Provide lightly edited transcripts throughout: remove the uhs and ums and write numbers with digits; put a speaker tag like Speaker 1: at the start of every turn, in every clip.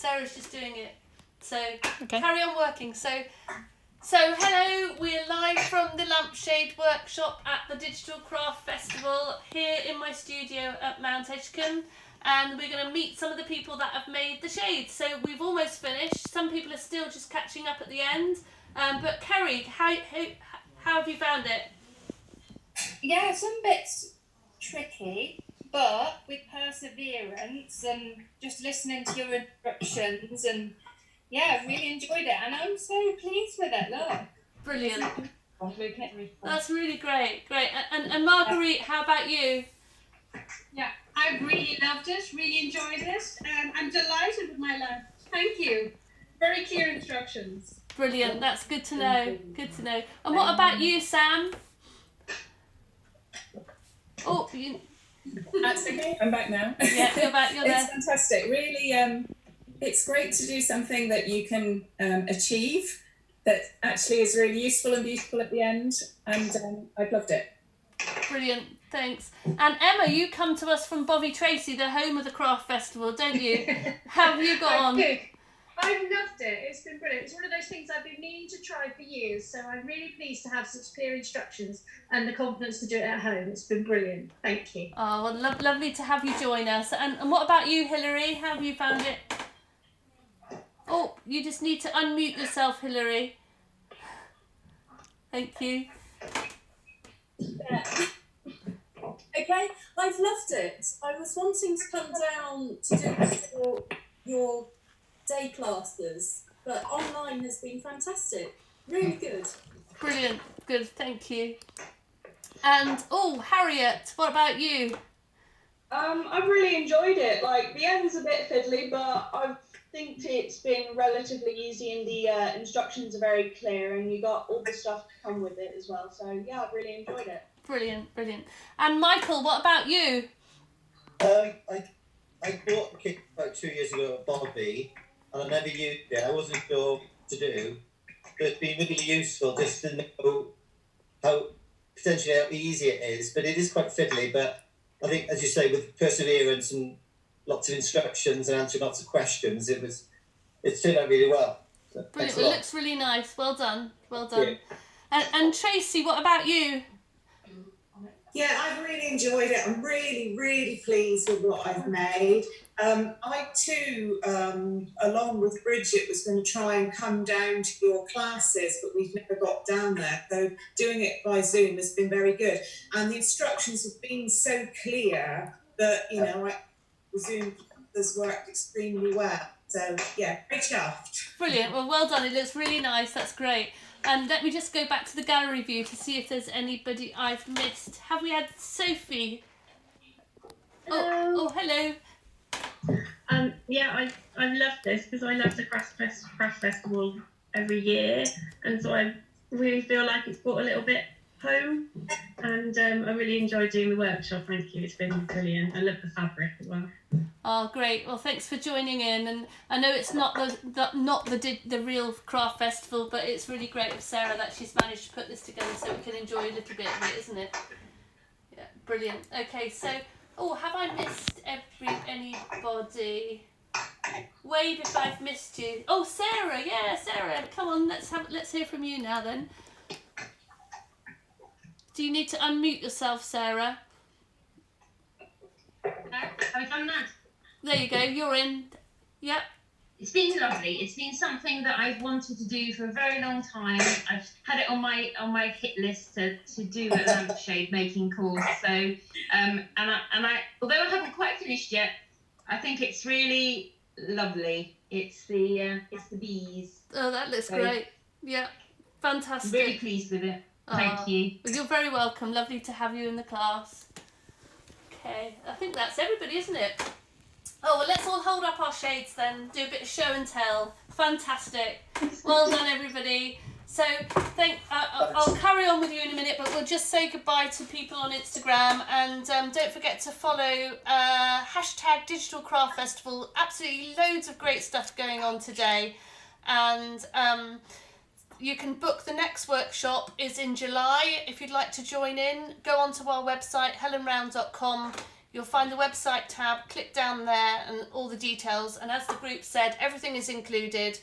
Speaker 1: Sarah's just doing it. So Carry on working. So hello, we're live from the Lampshade workshop at the Digital Craft Festival here in my studio at Mount Edgecombe, and we're going to meet some of the people that have made the shades. So we've almost finished. Some people are still just catching up at the end. But Kerry, how have you found it?
Speaker 2: Yeah, some bits tricky, but with perseverance and just listening to your instructions, and yeah, really enjoyed it, and I'm so pleased with it. Look,
Speaker 1: brilliant. That's really great. And Marguerite, how about you?
Speaker 3: Yeah, I really loved it, really enjoyed it. I'm delighted with my lab. Thank you. Very clear instructions.
Speaker 1: Brilliant, that's good to know. Good to know. And what about you, Sam? Oh,
Speaker 4: That's okay, I'm back now.
Speaker 1: Yeah, you're back, you're there.
Speaker 4: It's fantastic, really. It's great to do something that you can achieve that actually is really useful and beautiful at the end, and I've loved it.
Speaker 1: Brilliant, thanks. And Emma, you come to us from Bovey Tracy, the home of the Craft Festival, don't you? How have you got on?
Speaker 3: I've loved it. It's been brilliant. It's one of those things I've been meaning to try for years, so I'm really pleased to have such clear instructions and the confidence to do it at home. It's been brilliant. Thank you.
Speaker 1: Oh, well, lovely to have you join us. And what about you, Hilary? How have you found it? Oh, you just need to unmute yourself, Hilary. Thank you.
Speaker 5: Yeah. Okay, I've loved it. I was wanting to come down to do your day classes, but online has been fantastic. Really good.
Speaker 1: Brilliant. Good, thank you. And Harriet, what about you?
Speaker 6: I've really enjoyed it. Like, the end's a bit fiddly, but I think it's been relatively easy, and the instructions are very clear, and you got all the stuff to come with it as well. So yeah, I've really enjoyed it.
Speaker 1: Brilliant. And Michael, what about you?
Speaker 7: I bought a kit about 2 years ago at Bobby, and I never used it. I wasn't sure what to do, but it's been really useful just to know how easy it is. But it is quite fiddly. But I think, as you say, with perseverance and lots of instructions and answering lots of questions, it's turned out really well. So,
Speaker 1: brilliant. It looks really nice. Well done. Yeah. And Tracy, what about you?
Speaker 8: Yeah, I've really enjoyed it. I'm really, really pleased with what I've made. I too, along with Bridget, was going to try and come down to your classes, but we've never got down there. So doing it by Zoom has been very good. And the instructions have been so clear that, the Zoom has worked extremely well. So, yeah, very chuffed.
Speaker 1: Brilliant. Well done. It looks really nice. That's great. And let me just go back to the gallery view to see if there's anybody I've missed. Have we had Sophie?
Speaker 3: Hello.
Speaker 1: Hello.
Speaker 3: Yeah, I love this because I love the Craft Festival every year, and so I really feel like it's brought a little bit home, and I really enjoyed doing the workshop. Thank you, it's been brilliant. I love the fabric as well.
Speaker 1: Oh, great. Well, thanks for joining in. And I know it's not the real Craft Festival, but it's really great of Sarah that she's managed to put this together so we can enjoy a little bit of it, isn't it? Yeah, brilliant. Okay, so, have I missed anybody? Wave if I've missed you. Oh, Sarah. Yeah, Sarah. Come on, let's hear from you now then. Do you need to unmute yourself, Sarah?
Speaker 9: I've done that.
Speaker 1: There you go, you're in. Yep.
Speaker 9: It's been lovely. It's been something that I've wanted to do for a very long time. I've had it on my hit list to do a lampshade making course. So and I although I haven't quite finished yet, I think it's really lovely. It's the bees.
Speaker 1: Oh, that looks great. Yeah, fantastic.
Speaker 9: Really pleased with it. Thank you.
Speaker 1: Well, you're very welcome. Lovely to have you in the class. Okay, I think that's everybody, isn't it? Oh, well, let's all hold up our shades then, do a bit of show and tell. Fantastic. Well done, everybody. So, I'll carry on with you in a minute, but we'll just say goodbye to people on Instagram, and don't forget to follow hashtag Digital Craft Festival. Absolutely loads of great stuff going on today, and you can book the next workshop is in July. If you'd like to join in, go onto our website, helenround.com. you'll find the website tab, click down there and all the details, and as the group said, everything is included,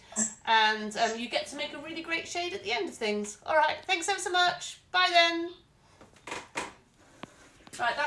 Speaker 1: and you get to make a really great shade at the end of things. All right, thanks ever so much. Bye then. Right, that's